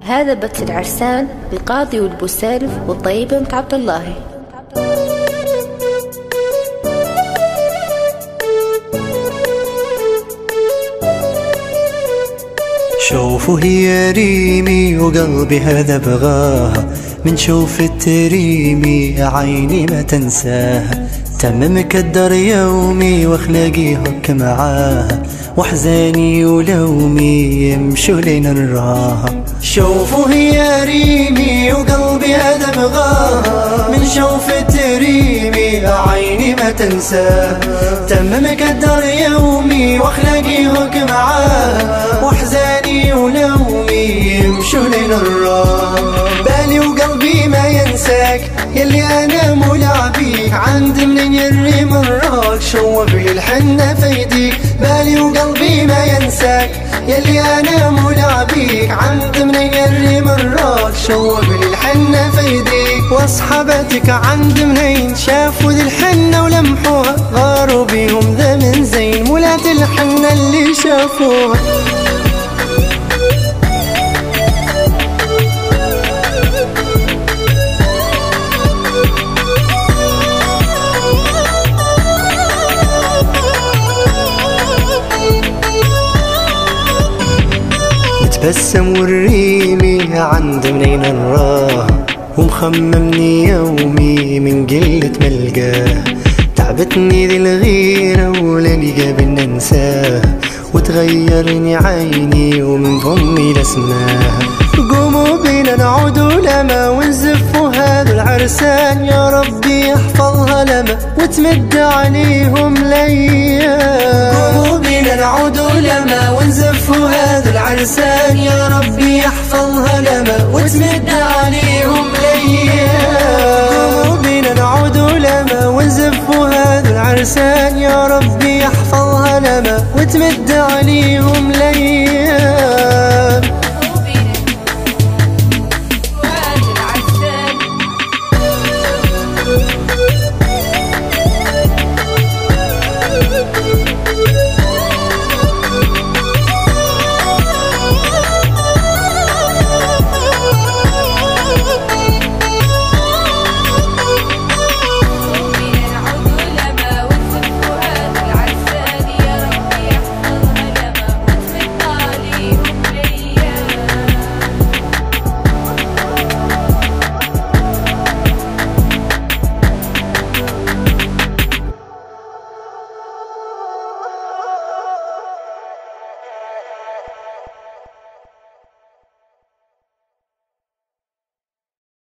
هذا بث العرسان القاضي والبوسالف والطيبة بنت عبد الله. شوفوا هي ريمي وقلبي هذا بغاها، من شوف التريمي عيني ما تنساها، تم مكدر يومي واخلاقي هك معاها، واحزاني ولومي يمشوا لين نراها. شوفوا هي ريمي وقلبي هذا بغاها، من شوف التريمي عيني ما تنساها، تم مكدر يومي واخلاقي هك معاها، واحزاني ولومي يمشوا لين نراها. بالي وقلبي ما ينساك يلي انا مولع بيك، عند منين يري مراك شوف لي الحنة في يديك. بالي وقلبي ما ينساك يلي انا مولع بيك، عند منين يري مراك شوف لي الحنة في يديك. واصحابتك عند منين شافوا ذي الحنة ولمحوها، غاروا بيهم ذا من زين مولات الحنة اللي شافوها. بسم والريمي عند منين نراها، ومخممني يومي من قلة ملقاها، تعبتني ذي الغيرة ولاني قابل ننساها، وتغيرني عيني ومن فمي لسماها. قوموا بينا نعودوا لما ونزفوا هذا العرسان، يا ربي يحفظها لما وتمد عليهم الايام. قوموا بينا نعودوا لما ونزفوا هذا العرسان، يا ربي يحفظها لما وتمد عليهم الايام. قوموا بينا نعودوا لما ونزفوا هذا العرسان، يا ربي يحفظها لما وتمد عليهم الايام.